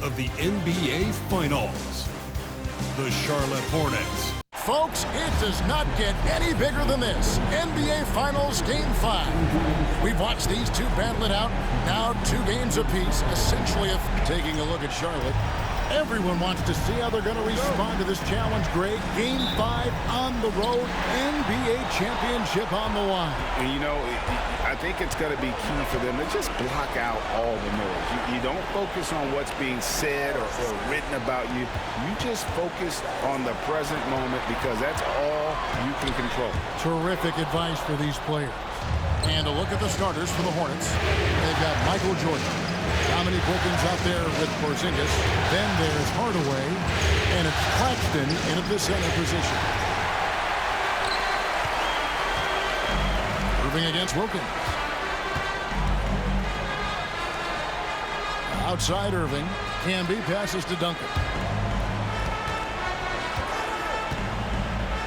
of the NBA Finals. The Charlotte Hornets. Folks, it does not get any bigger than this. NBA Finals Game 5. We've watched these two battle it out. Now 2 games apiece. Essentially, if taking a look at Charlotte, everyone wants to see how they're going to respond to this challenge, Greg. Game 5 on the road, NBA championship on the line. And you know, I think it's going to be key for them to just block out all the noise. You don't focus on what's being said or written about you. You just focus on the present moment because that's all you can control. Terrific advice for these players. And a look at the starters for the Hornets. They've got Michael Jordan. Dominique Wilkins out there with Porzingis. Then there's Hardaway. And it's Claxton in at the center position. Irving against Wilkins. Outside Irving. Camby passes to Duncan.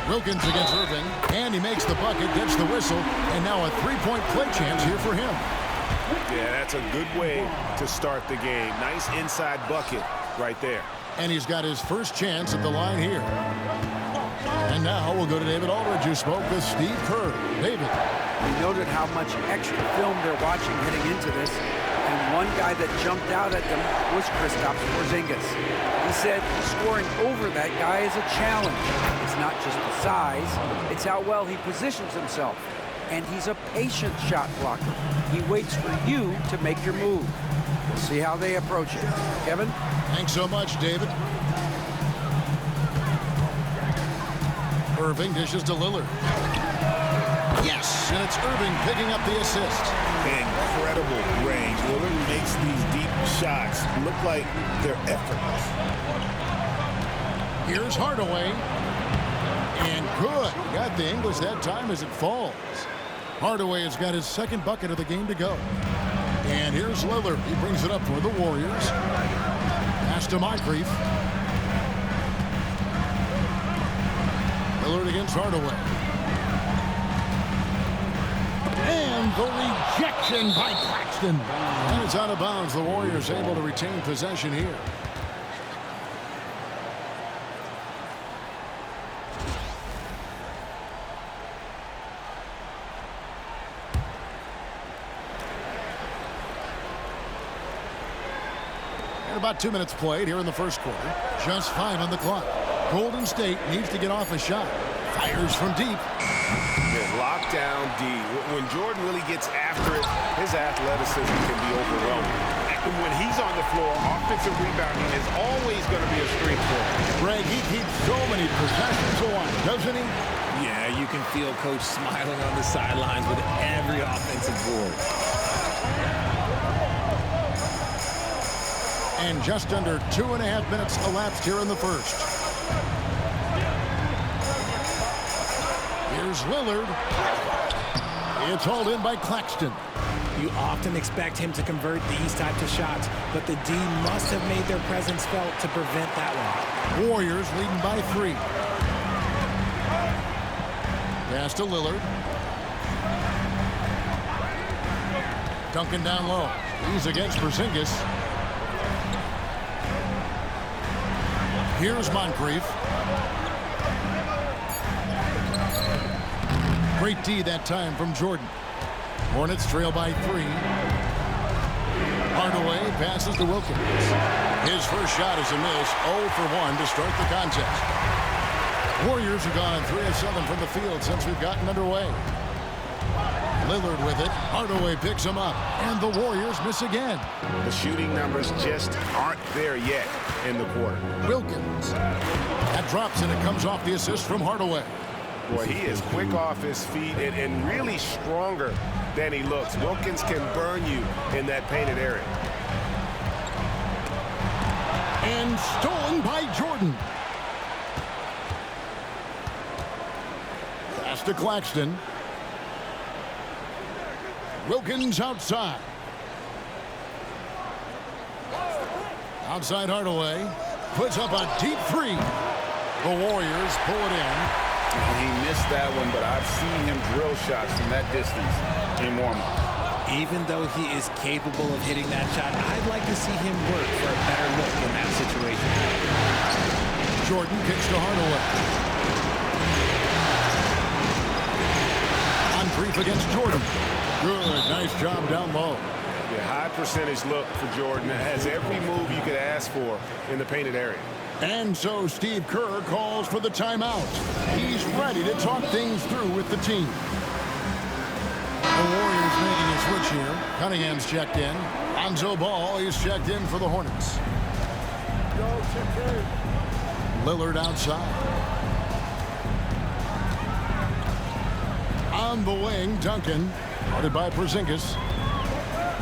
Wilkins against Irving. And he makes the bucket, gets the whistle. And now a three-point play chance here for him. Yeah, that's a good way to start the game. Nice inside bucket right there. And he's got his first chance at the line here. And now we'll go to David Aldridge, who spoke with Steve Kerr. David. We noted how much extra film they're watching heading into this. And one guy that jumped out at them was Kristaps Porzingis. He said scoring over that guy is a challenge. It's not just the size, it's how well he positions himself. And he's a patient shot blocker. He waits for you to make your move. We'll see how they approach it. Kevin? Thanks so much, David. Irving dishes to Lillard. Yes, and it's Irving picking up the assist. Incredible range. Lillard makes these deep shots look like they're effortless. Here's Hardaway. And good. Got the English that time as it falls. Hardaway has got his second bucket of the game to go. And here's Lillard. He brings it up for the Warriors. Pass to Moncrief. Lillard against Hardaway. And the rejection by Claxton. And it's out of bounds. The Warriors able to retain possession here. About 2 minutes played here in the first quarter. Just 5 on the clock. Golden State needs to get off a shot. Fires from deep. Locked down D. When Jordan really gets after it, his athleticism can be overwhelming. And when he's on the floor, offensive rebounding is always going to be a strength for him. Greg, he keeps so many possessions alive, doesn't he? Yeah, you can feel Coach smiling on the sidelines with every offensive board. And just under 2.5 minutes elapsed here in the first. Here's Lillard. It's hauled in by Claxton. You often expect him to convert these types of shots, but the D must have made their presence felt to prevent that one. Warriors leading by 3. Pass to Lillard. Duncan down low. He's against Porzingis. Here's Moncrief. Great D that time from Jordan. Hornets trail by 3. Hardaway passes to Wilkins. His first shot is a miss. 0 for 1 to start the contest. Warriors have gone 3 of 7 from the field since we've gotten underway. Lillard with it. Hardaway picks him up. And the Warriors miss again. The shooting numbers just aren't there yet in the quarter. Wilkins. That drops and it comes off the assist from Hardaway. Boy, he is quick off his feet and really stronger than he looks. Wilkins can burn you in that painted area. And stolen by Jordan. Pass to Claxton. Wilkins outside. Outside Hardaway. Puts up a deep 3. The Warriors pull it in. He missed that one, but I've seen him drill shots from that distance in warm-up. Even though he is capable of hitting that shot, I'd like to see him work for a better look in Jordan kicks to Hardaway. Moncrief against Jordan. Good, nice job down low. Yeah, high percentage look for Jordan. It has every move you could ask for in the painted area. And so Steve Kerr calls for the timeout. He's ready to talk things through with the team. The Warriors making a switch here. Cunningham's checked in. Lonzo Ball is checked in for the Hornets. Lillard outside. On the wing, Duncan. Guarded by Porzingis.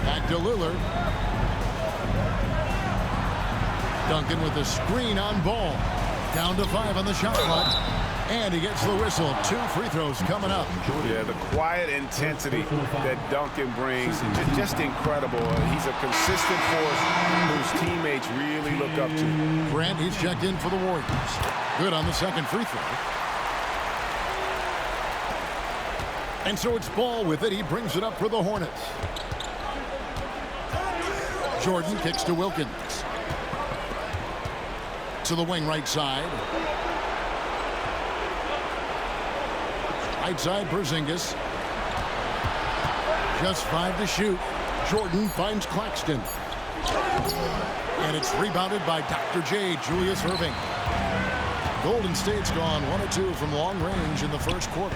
Back to Lillard. Duncan with the screen on Ball. Down to 5 on the shot clock. And he gets the whistle. 2 free throws coming up. Yeah, the quiet intensity that Duncan brings, just incredible. He's a consistent force whose teammates really look up to. Grant, he's checked in for the Warriors. Good on the second free throw. And so it's Ball with it. He brings it up for the Hornets. Jordan kicks to Wilkins. To the wing right side. Right side, Porzingis. Just 5 to shoot. Jordan finds Claxton. And it's rebounded by Dr. J, Julius Erving. Golden State's gone 1 of 2 from long range in the first quarter.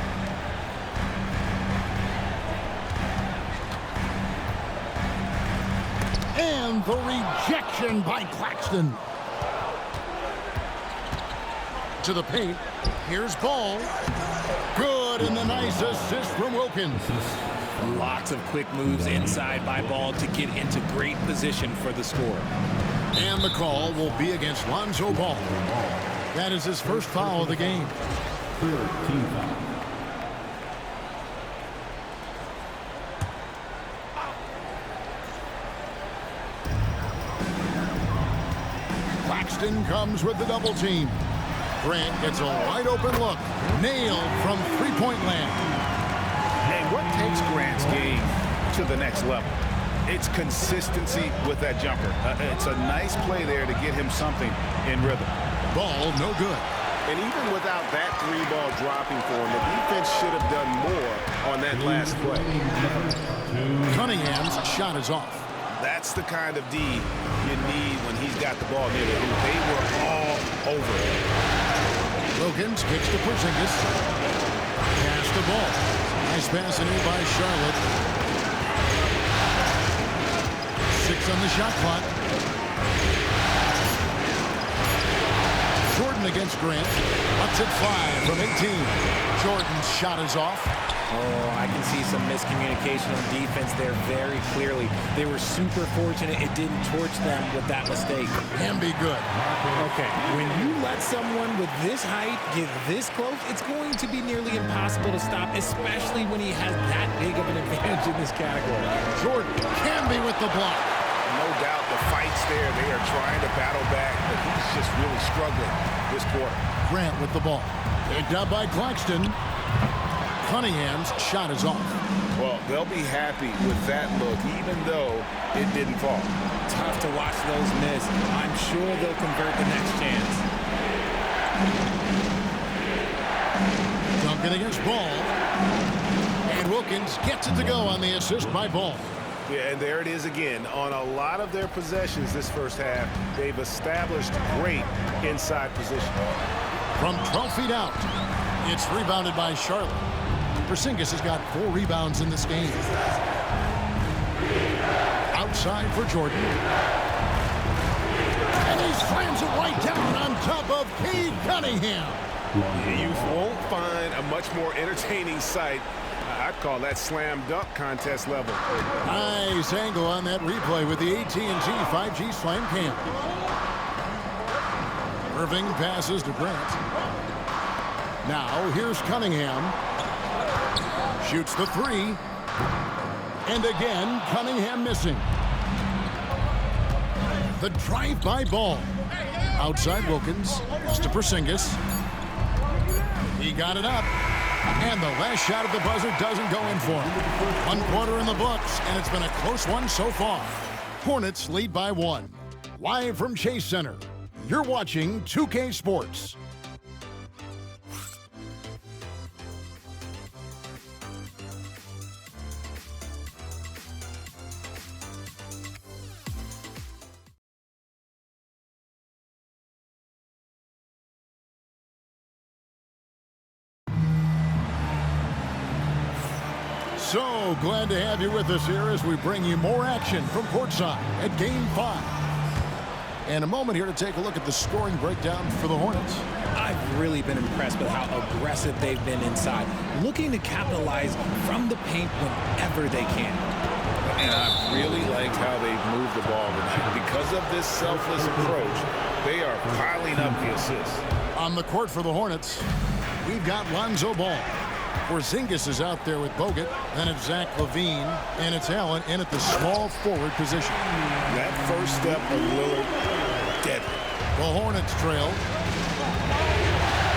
And the rejection by Claxton. To the paint. Here's Ball. Good, and the nice assist from Wilkins. Lots of quick moves inside by Ball to get into great position for the score. And the call will be against Lonzo Ball. That is his first foul of the game. Claxton comes with the double team. Grant gets a wide open look. Nailed from three-point land. And what takes Grant's game to the next level? It's consistency with that jumper. It's a nice play there to get him something in rhythm. Ball no good. And even without that 3-ball dropping for him, the defense should have done more on that last play. Cunningham's shot is off. That's the kind of D you need when he's got the ball near the hoop. They were all over it. Wilkins kicks to Porzingis. Pass the ball. Nice pass in here by Charlotte. 6 on the shot clock. Jordan against Grant. What's it 5 from 18. Jordan's shot is off. Oh, I can see some miscommunication on defense there very clearly. They were super fortunate it didn't torch them with that mistake. Can be good. Okay, when you let someone with this height get this close, it's going to be nearly impossible to stop, especially when he has that big of an advantage in this category. Jordan can be with the block. No doubt the fight's there. They are trying to battle back, but he's just really struggling this quarter. Grant with the ball. Picked up by Claxton. Cunningham's shot is off. Well, they'll be happy with that look, even though it didn't fall. Tough to watch those miss. I'm sure they'll convert the next chance. Duncan against Ball. And Wilkins gets it to go on the assist by Ball. Yeah, and there it is again. On a lot of their possessions this first half, they've established great inside position. From 12 feet out, it's rebounded by Charlotte. Porzingis has got 4 rebounds in this game. Outside for Jordan. And he slams it right down on top of Cade Cunningham. You won't find a much more entertaining sight. I'd call that slam dunk contest level. Nice angle on that replay with the AT&T 5G Slam Cam. Irving passes to Grant. Now here's Cunningham. Shoots the 3. And again, Cunningham missing. The drive-by Ball. Outside Wilkins. Goes to Porzingis. He got it up. And the last shot at the buzzer doesn't go in for him. 1 quarter in the books, and it's been a close one so far. Hornets lead by 1. Live from Chase Center, You're watching 2K Sports. So glad to have you with us here as we bring you more action from courtside at Game 5. And a moment here to take a look at the scoring breakdown for the Hornets. I've really been impressed with how aggressive they've been inside, looking to capitalize from the paint whenever they can. And I really liked how they've moved the ball tonight. Because of this selfless approach, they are piling up the assists. On the court for the Hornets, we've got Lonzo Ball. Porzingis is out there with Bogut. Then it's Zach LaVine, and it's Allen in at the small forward position. That first step of Lillard, dead. The Hornets trail.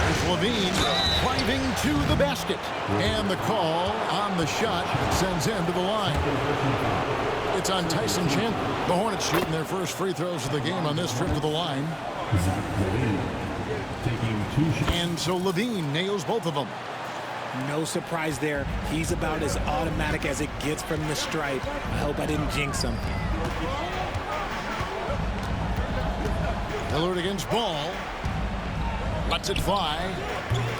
There's LaVine driving to the basket. And the call on the shot sends him to the line. It's on Tyson Chandler. The Hornets shooting their first free throws of the game on this trip to the line. And so LaVine nails both of them. No surprise there. He's about as automatic as it gets from the stripe. I hope I didn't jinx him. Lillard against Ball. Lets it fly.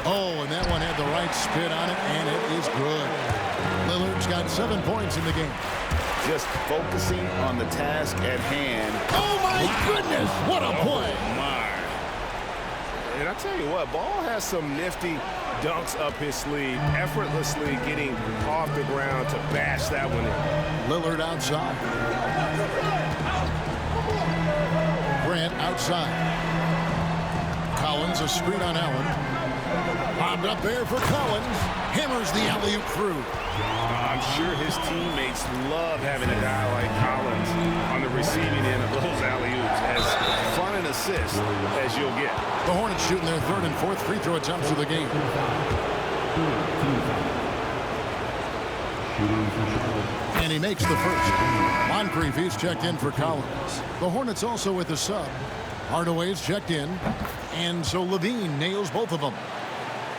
Oh, and that one had the right spin on it, and it is good. Lillard's got 7 points in the game. Just focusing on the task at hand. Oh, my goodness. What a play. Oh, my. And I tell you what, Ball has some nifty dunks up his sleeve, effortlessly getting off the ground to bash that one in. Lillard outside. Grant outside. Collins, a screen on Allen. Bobbed up there for Collins. Hammers the alley-oop through. I'm sure his teammates love having a guy like Collins on the receiving end of those alley-oops. As fun an assist as you'll get. The Hornets shooting their third and fourth free throw attempts of the game. And he makes the first. Moncrief, he's checked in for Collins. The Hornets also with the sub. Hardaway's checked in. And so LaVine nails both of them.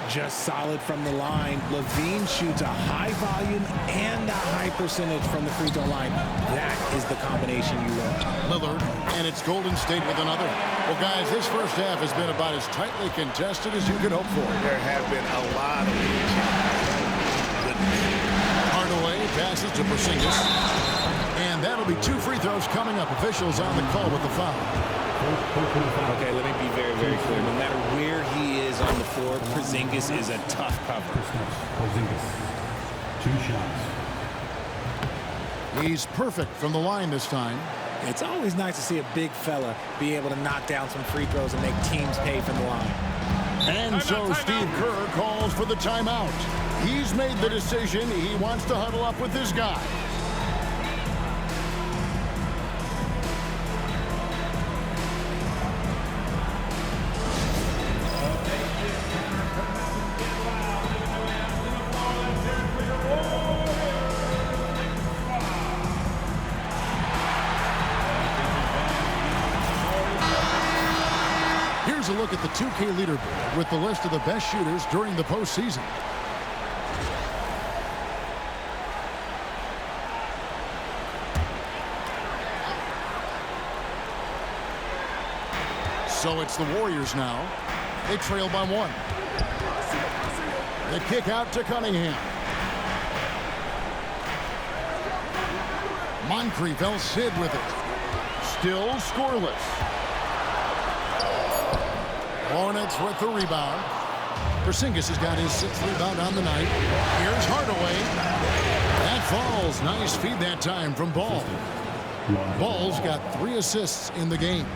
Just solid from the line. LaVine shoots a high volume and a high percentage from the free throw line. That is the combination you want. Lillard, and it's Golden State with another. Well, guys, this first half has been about as tightly contested as you could hope for. There have been a lot of Hardaway passes to Porzingis. And that'll be 2 free throws coming up. Officials on the call with the foul. Okay, let me be very, very clear. No matter where he is on the floor, Porzingis is a tough cover. Porzingis, 2 shots. He's perfect from the line this time. It's always nice to see a big fella be able to knock down some free throws and make teams pay from the line. And so Steve Kerr calls for the timeout. He's made the decision. He wants to huddle up with his guy. Here's a look at the 2K leaderboard with the list of the best shooters during the postseason. So it's the Warriors now. They trail by 1. The kick out to Cunningham. Moncrief, El Cid with it. Still scoreless. Hornets with the rebound. Porzingis has got his 6th rebound on the night. Here's Hardaway. That falls. Nice feed that time from Ball. Ball's got 3 assists in the game.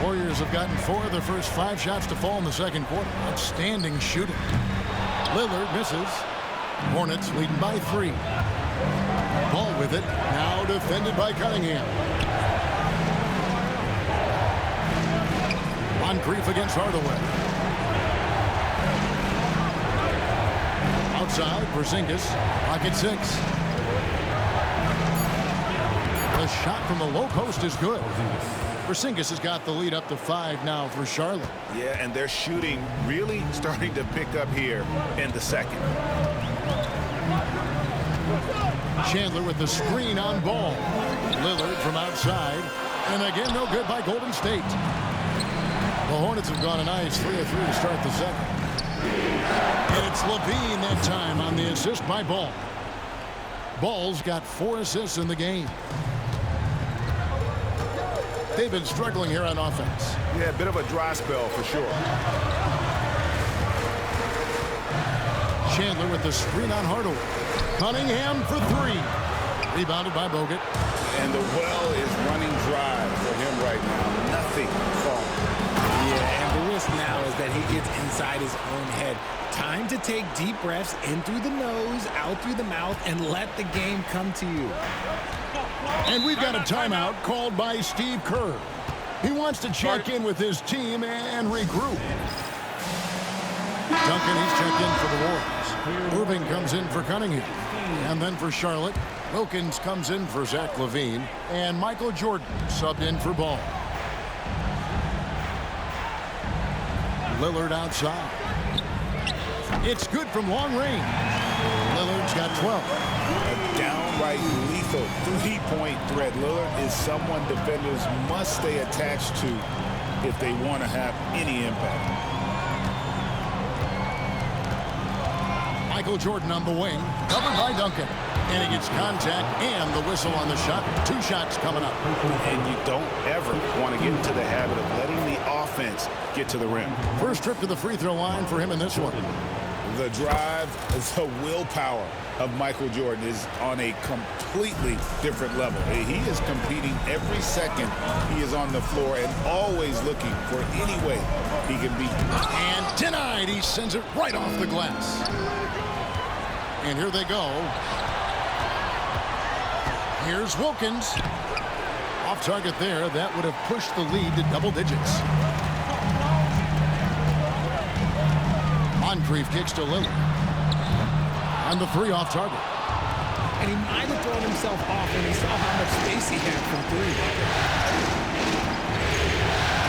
Warriors have gotten 4 of their first 5 shots to fall in the second quarter. Outstanding shooting. Lillard misses. Hornets leading by 3. Ball with it. Now defended by Cunningham. Moncrief against Hardaway. Outside, Porzingis, pocket 6. The shot from the low post is good. Porzingis has got the lead up to 5 now for Charlotte. Yeah, and their shooting really starting to pick up here in the second. Chandler with the screen on ball. Lillard from outside. And again, no good by Golden State. The Hornets have gone a nice 3 of 3 to start the second. And it's Levine that time on the assist by Ball. Ball's got 4 assists in the game. They've been struggling here on offense. Yeah, a bit of a dry spell for sure. Chandler with the screen on Hardaway. Cunningham for 3. Rebounded by Bogut. And the well is running dry for him right now. Nothing falling. Yeah, and the risk now is that he gets inside his own head. Time to take deep breaths in through the nose, out through the mouth, and let the game come to you. And we've got a timeout called by Steve Kerr. He wants to check in with his team and regroup. Duncan, he's checked in for the Warriors. Irving comes in for Cunningham. And then for Charlotte, Wilkins comes in for Zach LaVine. And Michael Jordan subbed in for Ball. Lillard outside. It's good from long range. Lillard's got 12. A downright lethal 3-point threat. Lillard is someone defenders must stay attached to if they want to have any impact. Michael Jordan on the wing, covered by Duncan. And he gets contact and the whistle on the shot. 2 shots coming up. And you don't ever want to get into the habit of letting the offense get to the rim. First trip to the free throw line for him in this one. The drive, the willpower of Michael Jordan is on a completely different level. He is competing every second he is on the floor and always looking for any way he can beat. And denied. He sends it right off the glass. And here they go. Here's Wilkins. Off target there. That would have pushed the lead to double digits. Moncrief kicks to Lillard. On the 3 off target. And he might have thrown himself off when he saw how much space he had from 3.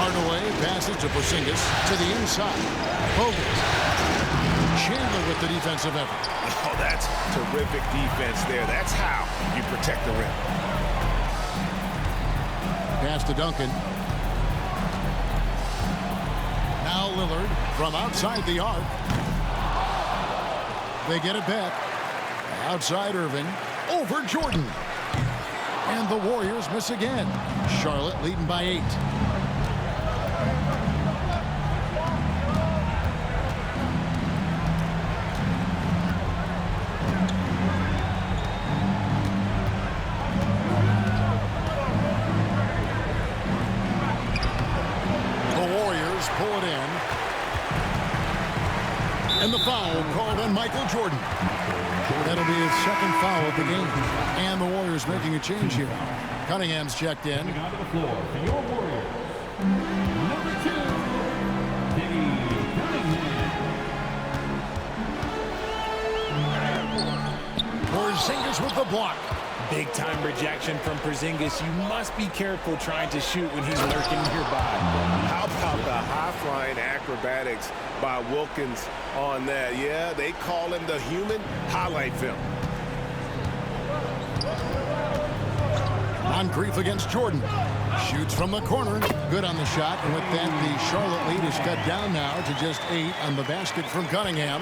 Hardaway passes to Porzingis to the inside. Bogut. Chandler with the defensive effort. Oh, that's terrific defense there. That's how you protect the rim. Pass to Duncan. Now Lillard from outside the arc. They get it back. Outside Irving. Over Jordan. And the Warriors miss again. Charlotte leading by 8. Pull it in. And the foul called on Michael Jordan. That'll be his second foul of the game. And the Warriors making a change here. Cunningham's checked in. Coming onto the floor for your Warriors, number 2, Kenny Cunningham. Porzingis with the block. Big time rejection from Porzingis. You must be careful trying to shoot when he's lurking nearby. How about the high-flying acrobatics by Wilkins on that? Yeah, they call him the human highlight film. Moncrief against Jordan. Shoots from the corner. Good on the shot. And with that, the Charlotte lead is cut down now to just 8 on the basket from Cunningham.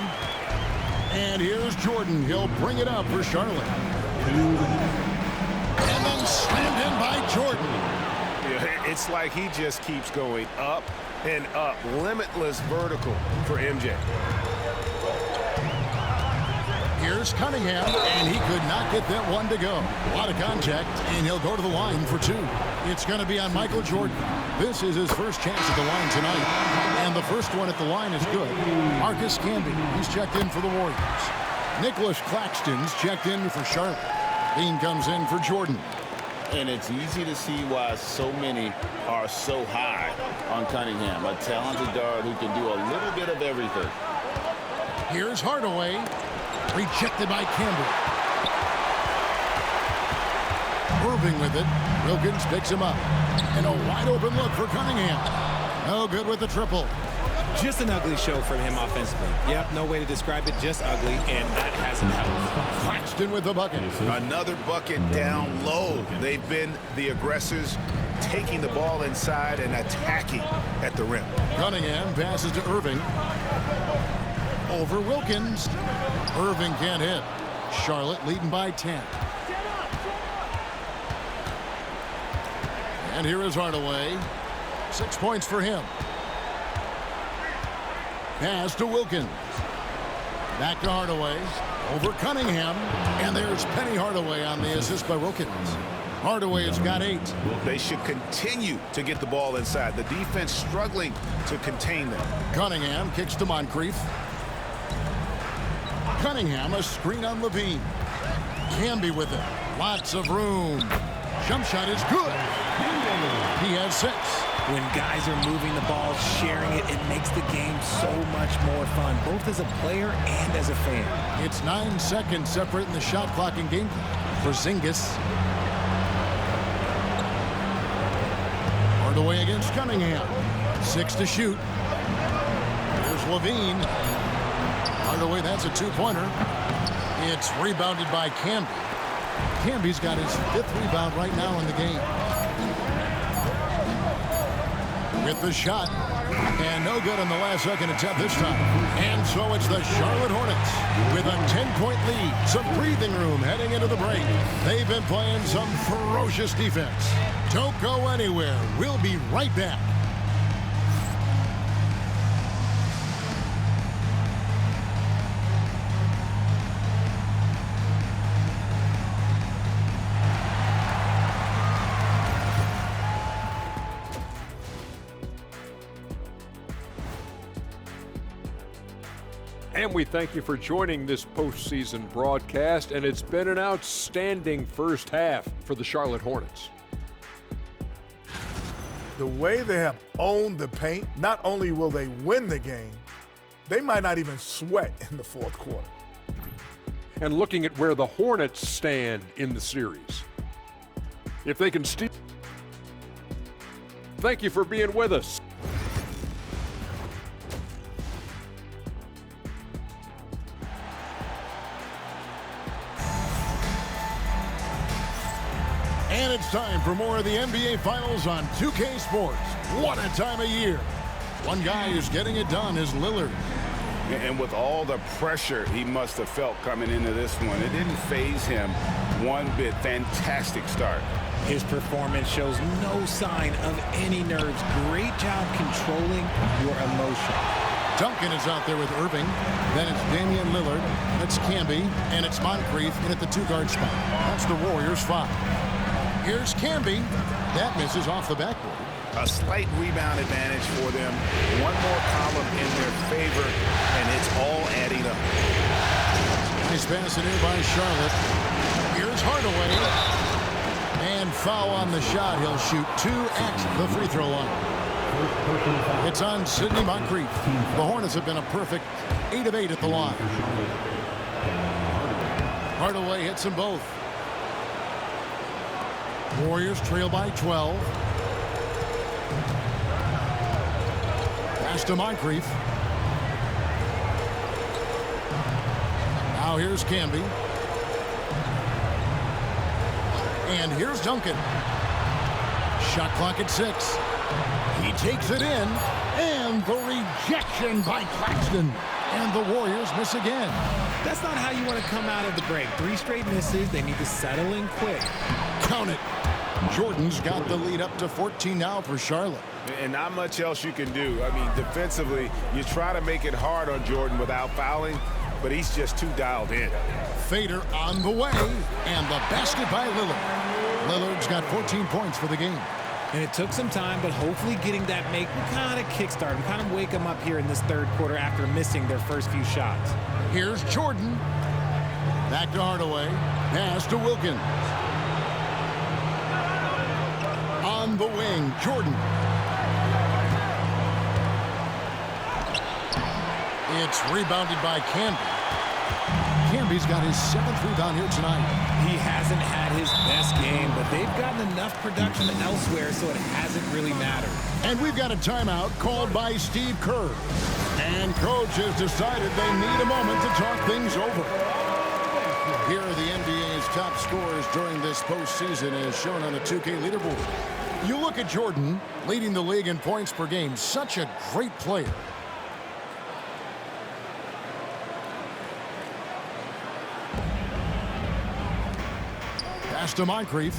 And here's Jordan. He'll bring it up for Charlotte. And then slammed in by Jordan. Yeah, it's like he just keeps going up and up. Limitless vertical for MJ. Here's Cunningham, and he could not get that one to go. A lot of contact, and he'll go to the line for 2. It's going to be on Michael Jordan. This is his first chance at the line tonight. And the first one at the line is good. Marcus Camby, he's checked in for the Warriors. Nicholas Claxton's checked in for Charlotte. Bean comes in for Jordan. And it's easy to see why so many are so high on Cunningham, a talented guard who can do a little bit of everything. Here's Hardaway. Rejected by Campbell. Irving with it. Wilkins picks him up. And a wide open look for Cunningham. No good with the triple. Just an ugly show from him offensively. Yep, no way to describe it, just ugly, and that hasn't helped. Claxton with the bucket. Another bucket down low. They've been the aggressors, taking the ball inside and attacking at the rim. Cunningham passes to Irving. Over Wilkins. Irving can't hit. Charlotte leading by 10. And here is Hardaway. 6 points for him. Pass to Wilkins. Back to Hardaway. Over Cunningham. And there's Penny Hardaway on the assist by Wilkins. Hardaway has got 8. They should continue to get the ball inside. The defense struggling to contain them. Cunningham kicks to Moncrief. Cunningham, a screen on Levine. Camby with it. Lots of room. Jump shot is good. He has 6. When guys are moving the ball, sharing it, it makes the game so much more fun, both as a player and as a fan. It's 9 seconds separating the shot clock and game for Zingis. Hardaway against Cunningham. 6 to shoot. Here's Levine. Hardaway, that's a 2-pointer. It's rebounded by Camby. Camby's got his 5th rebound right now in the game. With the shot. And no good on the last second attempt this time. And so it's the Charlotte Hornets with a 10-point lead. Some breathing room heading into the break. They've been playing some ferocious defense. Don't go anywhere. We'll be right back. And we thank you for joining this postseason broadcast, and it's been an outstanding first half for the Charlotte Hornets. The way they have owned the paint, not only will they win the game, they might not even sweat in the fourth quarter. And looking at where the Hornets stand in the series, if they can steal. Thank you for being with us. And it's time for more of the NBA Finals on 2K Sports. What a time of year. One guy who's getting it done is Lillard. And with all the pressure he must have felt coming into this one, it didn't faze him one bit. Fantastic start. His performance shows no sign of any nerves. Great job controlling your emotion. Duncan is out there with Irving. Then it's Damian Lillard. That's Camby. And it's Moncrief in at the 2-guard spot. That's the Warriors' 5. Here's Camby. That misses off the backboard. A slight rebound advantage for them. One more column in their favor, and it's all adding up. Nice pass in here by Charlotte. Here's Hardaway. And foul on the shot. He'll shoot 2 at the free throw line. It's on Sidney Moncrief. The Hornets have been a perfect 8 of 8 at the line. Hardaway hits them both. Warriors trail by 12. Pass to Moncrief. Now here's Camby. And here's Duncan. Shot clock at 6. He takes it in. And the rejection by Claxton. And the Warriors miss again. That's not how you want to come out of the break. 3 straight misses. They need to settle in quick. Count it. Jordan's got the lead up to 14 now for Charlotte. And not much else you can do. I mean, defensively, you try to make it hard on Jordan without fouling, but he's just too dialed in. Fader on the way, and the basket by Lillard. Lillard's got 14 points for the game. And it took some time, but hopefully getting that make kind of kickstart and kind of wake them up here in this third quarter after missing their first few shots. Here's Jordan. Back to Hardaway. Pass to Wilkins. On the wing, Jordan. It's rebounded by Camby. Camby Camby's got his 7th rebound here tonight. He hasn't had his best game, but they've gotten enough production elsewhere, so it hasn't really mattered. And we've got a timeout called by Steve Kerr. And Coach has decided they need a moment to talk things over. Here are the NBA's top scorers during this postseason as shown on the 2K leaderboard. You look at Jordan, leading the league in points per game. Such a great player. Pass to Moncrief.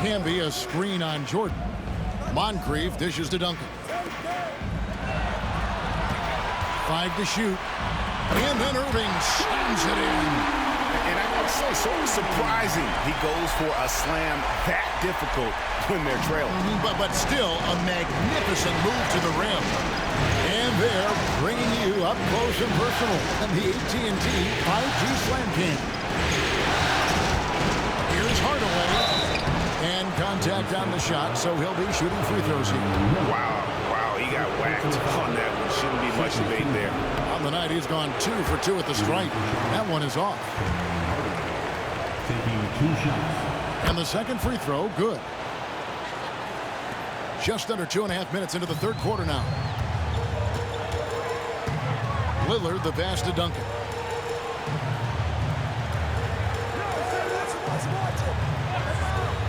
Camby, a screen on Jordan. Moncrief dishes to Duncan. 5 to shoot. And then Irving slams it in. And I gotta say, so surprising he goes for a slam that difficult when they're trailing. But still a magnificent move to the rim. And they're bringing you up close and personal on the AT&T 5G Slam Cam. Here's Hardaway. And contact on the shot, so he'll be shooting free throws here. Wow, he got whacked on that one. Shouldn't be much debate there. On the night, he's gone 2 for 2 at the stripe. That one is off. Taking 2 shots. And the second free throw, good. Just under 2.5 minutes into the third quarter now. Lillard, the pass to Duncan.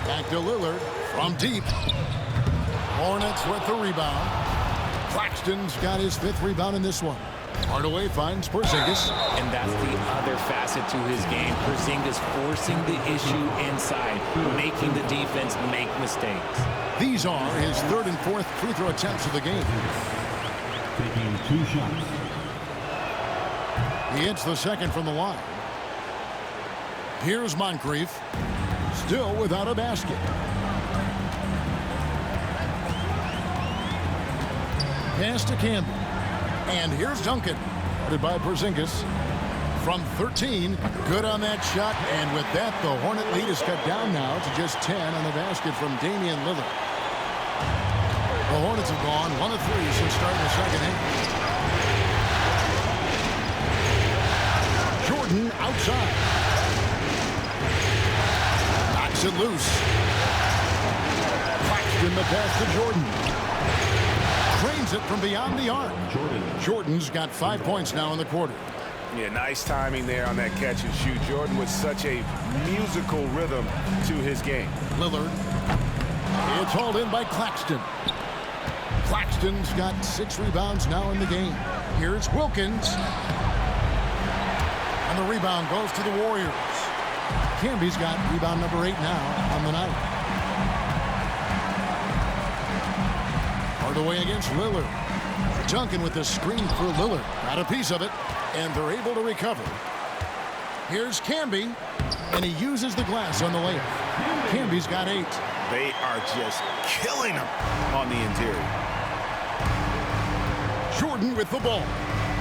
Back to Lillard from deep. Hornets with the rebound. Claxton's got his 5th rebound in this one. Hardaway finds Porzingis. And that's the other facet to his game. Porzingis forcing the issue inside, making the defense make mistakes. These are his 3rd and 4th free throw attempts of the game. Taking 2 shots. He hits the second from the line. Here's Moncrief. Still without a basket. Pass to Camby. And here's Duncan. Guarded by Porzingis. From 13. Good on that shot. And with that, the Hornet lead is cut down now to just 10 on the basket from Damian Lillard. The Hornets have gone 1 of 3 since starting the second half. Jordan outside. Knocks it loose. Claxton the pass to Jordan. Trains it from beyond the arc. Jordan's got 5 points now in the quarter. Yeah, nice timing there on that catch and shoot. Jordan with such a musical rhythm to his game. Lillard. It's hauled in by Claxton. Claxton's got 6 rebounds now in the game. Here's Wilkins. And the rebound goes to the Warriors. Camby's got rebound number 8 now on the night. Hardaway against Lillard. Duncan with the screen for Lillard. Got a piece of it, and they're able to recover. Here's Camby, and he uses the glass on the layup. Camby's got 8. They are just killing him on the interior. Jordan with the ball.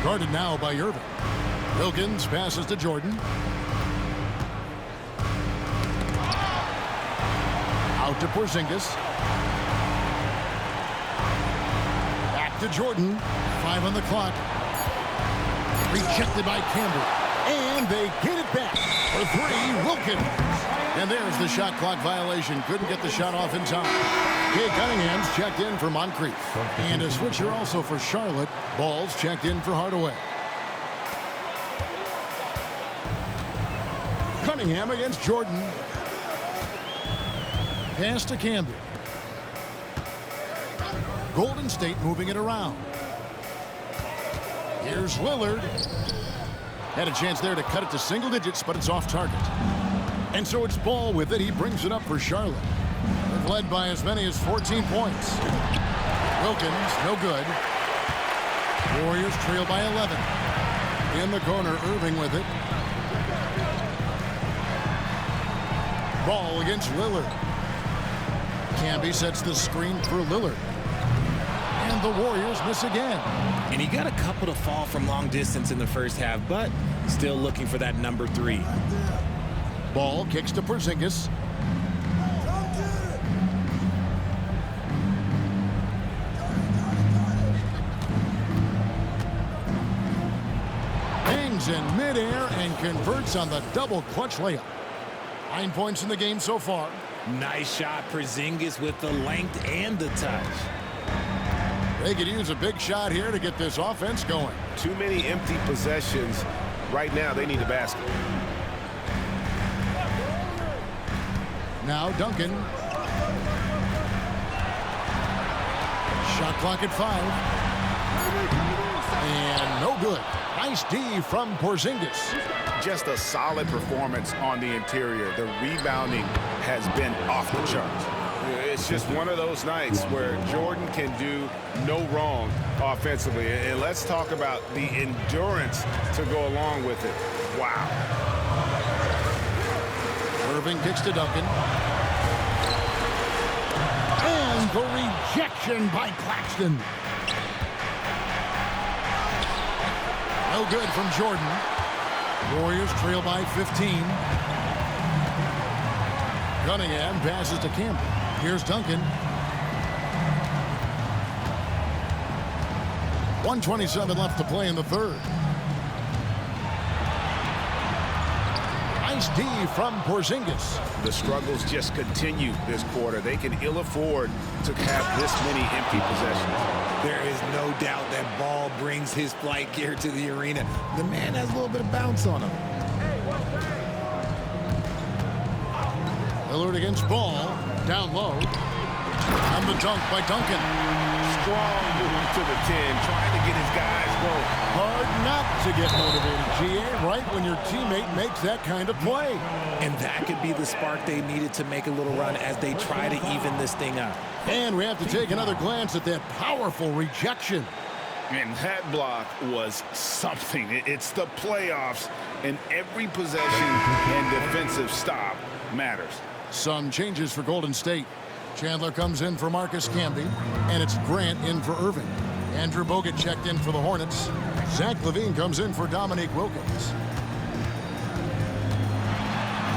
Guarded now by Irving. Wilkins passes to Jordan. Out to Porzingis. Back to Jordan. 5 on the clock. Rejected by Campbell. And they get it back for 3. Wilkins. And there's the shot clock violation. Couldn't get the shot off in time. Kay Cunningham's checked in for Moncrief. And a switcher also for Charlotte. Ball's checked in for Hardaway. Cunningham against Jordan. Pass to Camby. Golden State moving it around. Here's Lillard. Had a chance there to cut it to single digits, but it's off target. And so it's Ball with it. He brings it up for Charlotte. They've led by as many as 14 points. Wilkins, no good. Warriors trail by 11. In the corner, Irving with it. Ball against Lillard. Camby sets the screen for Lillard. And the Warriors miss again. And he got a couple to fall from long distance in the first half, but still looking for that number 3. Ball kicks to Porzingis. Bangs Lands in midair and converts on the double clutch layup. 9 points in the game so far. Nice shot, Porzingis, with the length and the touch. They could use a big shot here to get this offense going. Too many empty possessions. Right now, they need a basket. Now Duncan. Shot clock at 5. And no good. Nice D from Porzingis. Just a solid performance on the interior. The rebounding has been off the charts. It's just one of those nights where Jordan can do no wrong offensively. And let's talk about the endurance to go along with it. Wow. Irving kicks to Duncan. And the rejection by Claxton. No good from Jordan. Warriors trail by 15. Cunningham passes to Campbell. Here's Duncan. 1:27 left to play in the third. Nice D from Porzingis. The struggles just continue this quarter. They can ill afford to have this many empty possessions. There is no doubt that Ball brings his flight gear to the arena. The man has a little bit of bounce on him. Lillard against Ball. Down low. And the dunk by Duncan. Strong move to the 10, trying to get his guys going. Hard not to get motivated, GA, right when your teammate makes that kind of play. And that could be the spark they needed to make a little run as they try to even this thing up. And we have to take another glance at that powerful rejection. And that block was something. It's the playoffs, and every possession and defensive stop matters. Some changes for Golden State. Chandler comes in for Marcus Camby, and it's Grant in for Irving. Andrew Bogut checked in for the Hornets. Zach LaVine comes in for Dominique Wilkins.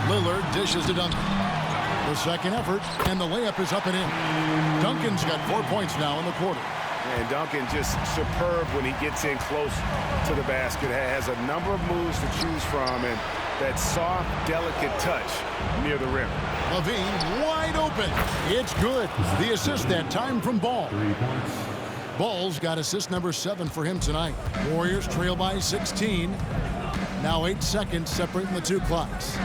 Lillard dishes to Duncan. The second effort, and the layup is up and in. Duncan's got 4 points now in the quarter. And Duncan just superb when he gets in close to the basket. Has a number of moves to choose from, and that soft, delicate touch near the rim. LaVine wide open. It's good. The assist that time from Ball. 3 points. Ball's got assist number 7 for him tonight. Warriors trail by 16. Now 8 seconds separating the two clocks.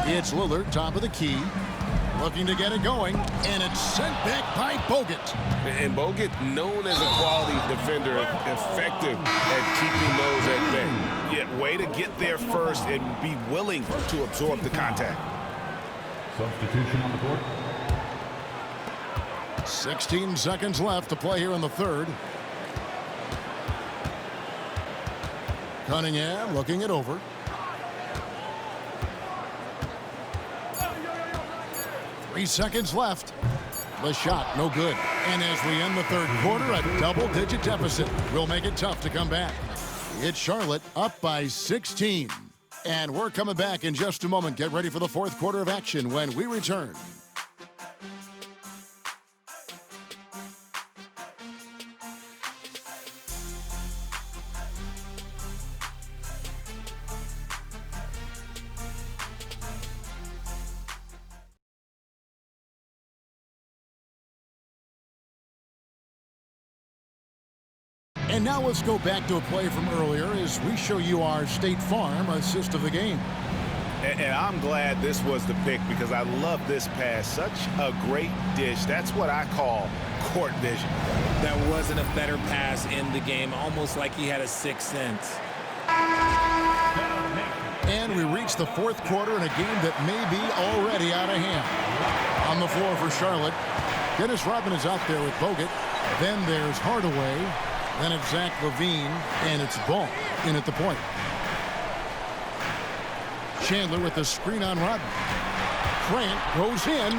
It's Lillard, top of the key. Looking to get it going, and it's sent back by Bogut. And Bogut, known as a quality defender, effective at keeping those at bay. Yet way to get there first and be willing to absorb the contact. Substitution on the court. 16 seconds left to play here in the third. Cunningham looking it over. Three seconds left. The shot, no good. And as we end the third quarter, a double-digit deficit will make it tough to come back. It's Charlotte up by 16. And we're coming back in just a moment. Get ready for the fourth quarter of action when we return. And now let's go back to a play from earlier as we show you our State Farm assist of the game. And I'm glad this was the pick because I love this pass. Such a great dish. That's what I call court vision. That wasn't a better pass in the game, almost like he had a sixth sense. And we reach the fourth quarter in a game that may be already out of hand. On the floor for Charlotte, Dennis Rodman is out there with Bogut. Then there's Hardaway. Then it's Zach LaVine, and it's Ball in at the point. Chandler with the screen on Rodman. Grant goes in.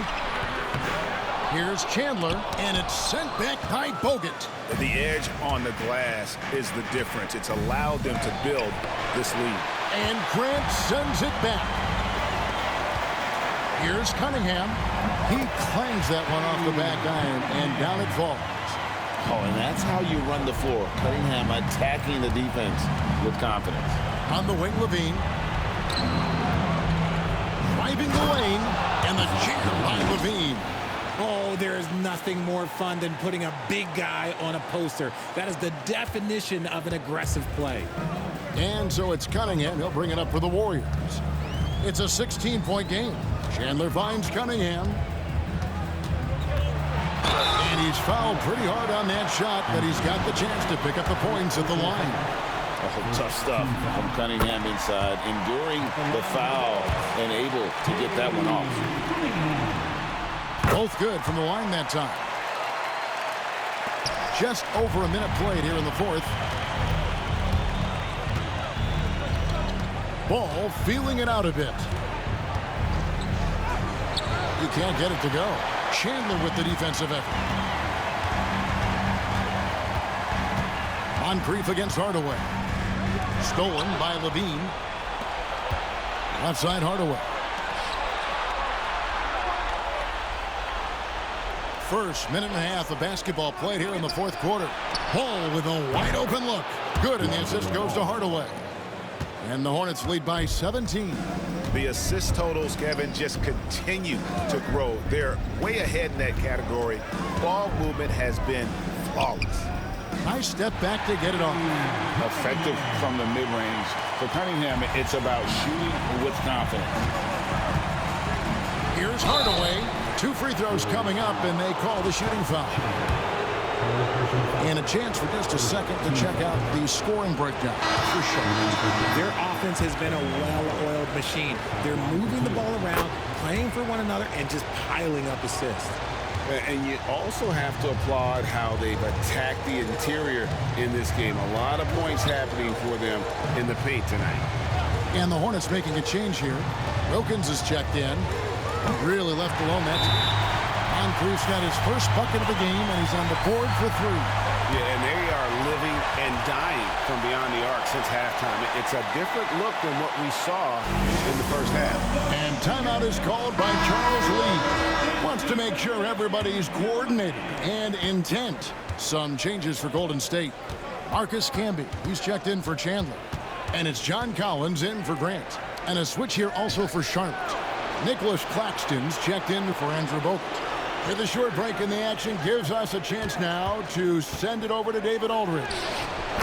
Here's Chandler, and it's sent back by Bogut. The edge on the glass is the difference. It's allowed them to build this lead. And Grant sends it back. Here's Cunningham. He clangs that one off the back iron, and down it falls. Oh, and that's how you run the floor. Cunningham attacking the defense with confidence. On the wing, Levine. Driving the lane, and the jam by Levine. Oh, there is nothing more fun than putting a big guy on a poster. That is the definition of an aggressive play. And so it's Cunningham. He'll bring it up for the Warriors. It's a 16-point game. Chandler finds Cunningham. And he's fouled pretty hard on that shot, but he's got the chance to pick up the points at the line. Oh, tough stuff from Cunningham inside, enduring the foul and able to get that one off. Both good from the line that time. Just over a minute played here in the fourth. Ball feeling it out a bit. You can't get it to go. Chandler with the defensive effort. Moncrief against Hardaway. Stolen by Levine. Left side Hardaway. First minute and a half of basketball played here in the fourth quarter. Ball with a wide open look. Good, and the assist goes to Hardaway. And the Hornets lead by 17. The assist totals, Kevin, just continue to grow. They're way ahead in that category. Ball movement has been flawless. Nice step back to get it off. Effective from the mid-range. For Cunningham, it's about shooting with confidence. Here's Hardaway. 2 free throws coming up, and they call the shooting foul. And a chance for just a second to check out the scoring breakdown for sure. Their offense has been a well-oiled machine. They're moving the ball around, playing for one another, and just piling up assists. And you also have to applaud how they've attacked the interior in this game. A lot of points happening for them in the paint tonight. And the Hornets making a change here. Wilkins is checked in. Really left alone that time. Moncrief's got his first bucket of the game, and he's on the board for 3. Yeah, and they are living and dying from beyond the arc since halftime. It's a different look than what we saw in the first half. And timeout is called by Charles Lee. Wants to make sure everybody's coordinated and intent. Some changes for Golden State. Marcus Camby, he's checked in for Chandler. And it's John Collins in for Grant. And a switch here also for Charlotte. Nicholas Claxton's checked in for Andrew Bogut. With a short break in the action gives us a chance now to send it over to David Aldridge.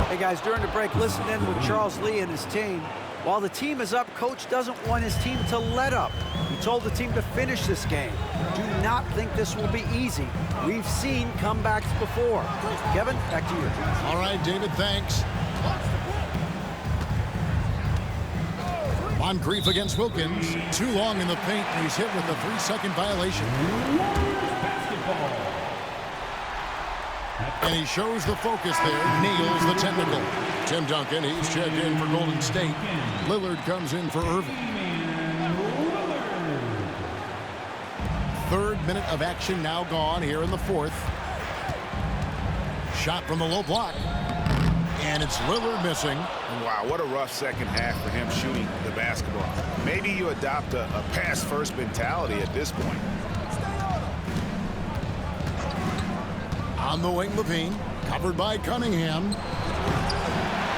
Hey guys, during the break, listen in with Charles Lee and his team. While the team is up, coach doesn't want his team to let up. He told the team to finish this game. Do not think this will be easy. We've seen comebacks before. Kevin, back to you. All right, David, thanks. Moncrief against Wilkins. Too long in the paint. He's hit with a 3-second violation. And he shows the focus there. Nails the technical. Tim Duncan, he's checked in for Golden State. Lillard comes in for Irving. 3rd minute of action now gone here in the 4th. Shot from the low block. And it's Lillard missing. Wow, what a rough second half for him shooting the basketball. Maybe you adopt a pass-first mentality at this point. On the wing, Levine, covered by Cunningham.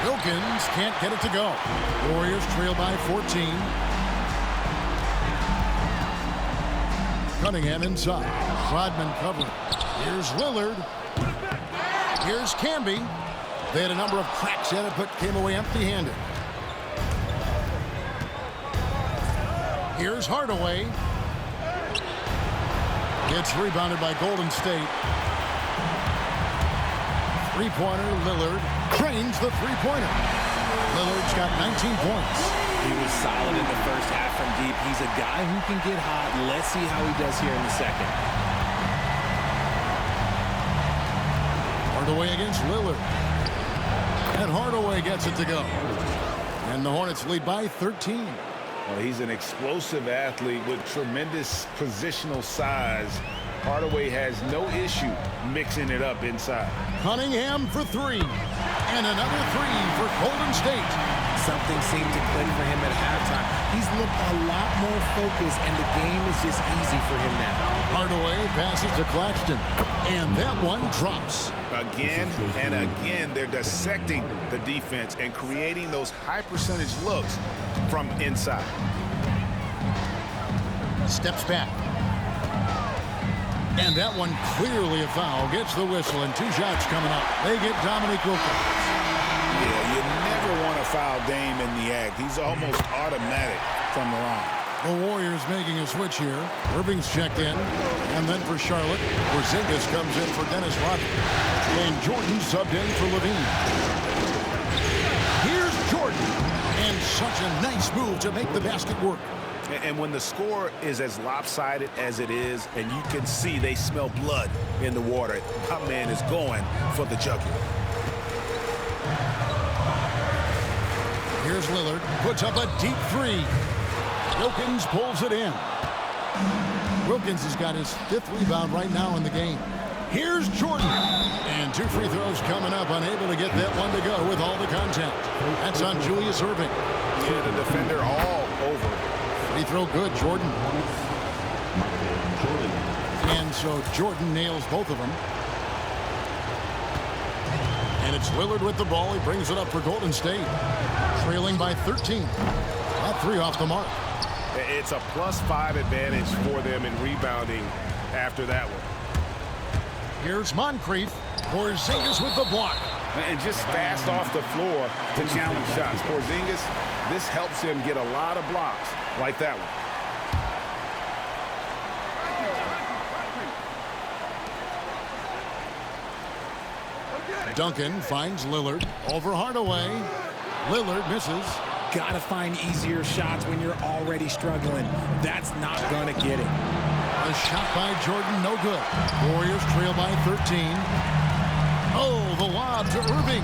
Wilkins can't get it to go. Warriors trail by 14. Cunningham inside. Rodman covering. Here's Lillard. Here's Camby. They had a number of cracks in it, but came away empty-handed. Here's Hardaway. Gets rebounded by Golden State. Three-pointer, Lillard drains the three-pointer. Lillard's got 19 points. He was solid in the first half from deep. He's a guy who can get hot. Let's see how he does here in the second. Hardaway against Lillard. And Hardaway gets it to go. And the Hornets lead by 13. Well, he's an explosive athlete with tremendous positional size. Hardaway has no issue mixing it up inside. Cunningham for 3. And another 3 for Golden State. Something seemed to click for him at halftime. He's looked a lot more focused, and the game is just easy for him now. Hardaway passes to Claxton, and that one drops. Again and again, they're dissecting the defense and creating those high-percentage looks from inside. Steps back. And that one clearly a foul. Gets the whistle, and 2 shots coming up. They get Dominique Wilkins. Yeah, you never want to foul Dame in the act. He's almost automatic from the line. The Warriors making a switch here. Irving's checked in. And then for Charlotte, Porzingis comes in for Dennis Rodman. And Jordan subbed in for Levine. Here's Jordan. And such a nice move to make the basket work. And when the score is as lopsided as it is, and you can see they smell blood in the water, my man is going for the jugular. Here's Lillard. Puts up a deep 3. Wilkins pulls it in. Wilkins has got his 5th rebound right now in the game. Here's Jordan. And 2 free throws coming up. Unable to get that one to go with all the contact. That's on Julius Irving. Yeah, the defender all over. Free throw good, Jordan. And so Jordan nails both of them. And it's Lillard with the ball. He brings it up for Golden State. Trailing by 13. That 3 off the mark. It's a +5 advantage for them in rebounding after that one. Here's Moncrief. Porzingis with the block. And just fast off the floor to challenge shots. Porzingis, this helps him get a lot of blocks like that one. Duncan finds Lillard over Hardaway. Lillard misses. Got to find easier shots when you're already struggling. That's not going to get it. A shot by Jordan, no good. Warriors trail by 13. Oh, the lob to Irving.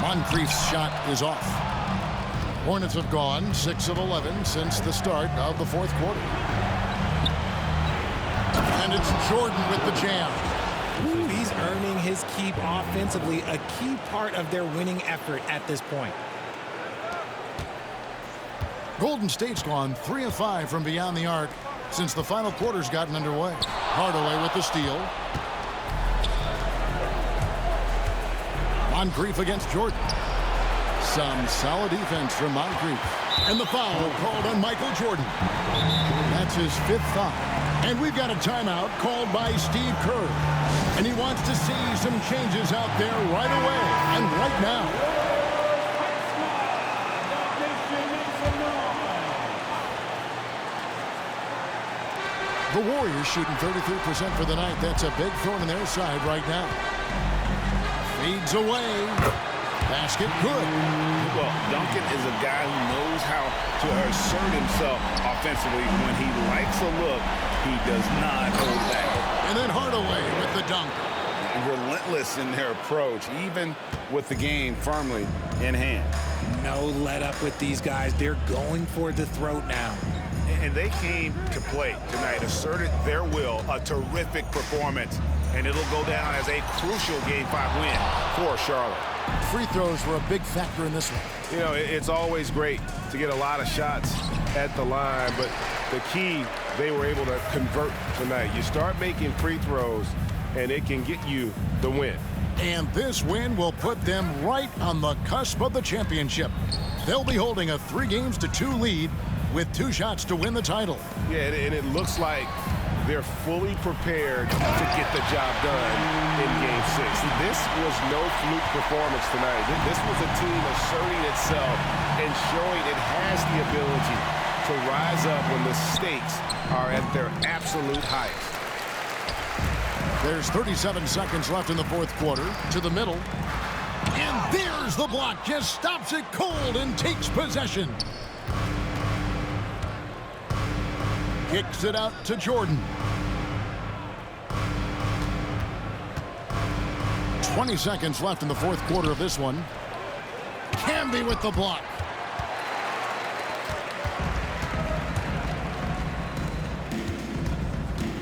Moncrief's shot is off. Hornets have gone 6 of 11 since the start of the 4th quarter. And it's Jordan with the jam. Ooh, he's earning his keep offensively, a key part of their winning effort at this point. Golden State's gone 3 of 5 from beyond the arc since the final quarter's gotten underway. Hardaway with the steal. Moncrief against Jordan. Some solid defense from Moncrief. And the foul called on Michael Jordan. That's his 5th foul. And we've got a timeout called by Steve Kerr. And he wants to see some changes out there right away and right now. The Warriors shooting 33% for the night. That's a big thorn in their side right now. Feeds away. Basket good. Well, Duncan is a guy who knows how to assert himself offensively. When he likes a look, he does not hold back. And then Hardaway with the dunk. Relentless in their approach, even with the game firmly in hand. No let up with these guys. They're going for the throat now. And they came to play tonight, asserted their will, a terrific performance, and it'll go down as a crucial Game 5 win for Charlotte. Free throws were a big factor in this one. You know, it's always great to get a lot of shots at the line, but the key, they were able to convert tonight. You start making free throws, and it can get you the win. And this win will put them right on the cusp of the championship. They'll be holding a 3-2 lead with 2 shots to win the title. Yeah, and it looks like they're fully prepared to get the job done in Game 6. This was no fluke performance tonight. This was a team asserting itself and showing it has the ability to rise up when the stakes are at their absolute highest. There's 37 seconds left in the 4th quarter. To the middle. And there's the block. Just stops it cold and takes possession. Kicks it out to Jordan. 20 seconds left in the 4th quarter of this one. Camby with the block.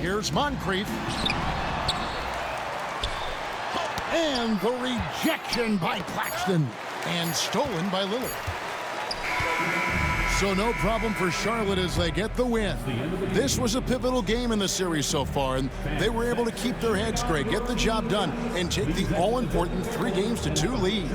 Here's Moncrief. And the rejection by Claxton. And stolen by Lillard. So no problem for Charlotte as they get the win. This was a pivotal game in the series so far, and they were able to keep their heads straight, get the job done, and take the all-important 3-2 lead.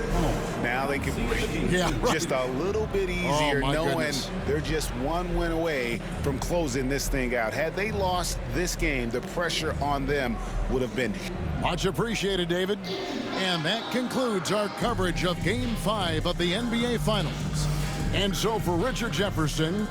Now they can breathe just a little bit easier, knowing they're just one win away from closing this thing out. Had they lost this game, the pressure on them would have been. Much appreciated, David. And that concludes our coverage of Game 5 of the NBA Finals. And so for Richard Jefferson,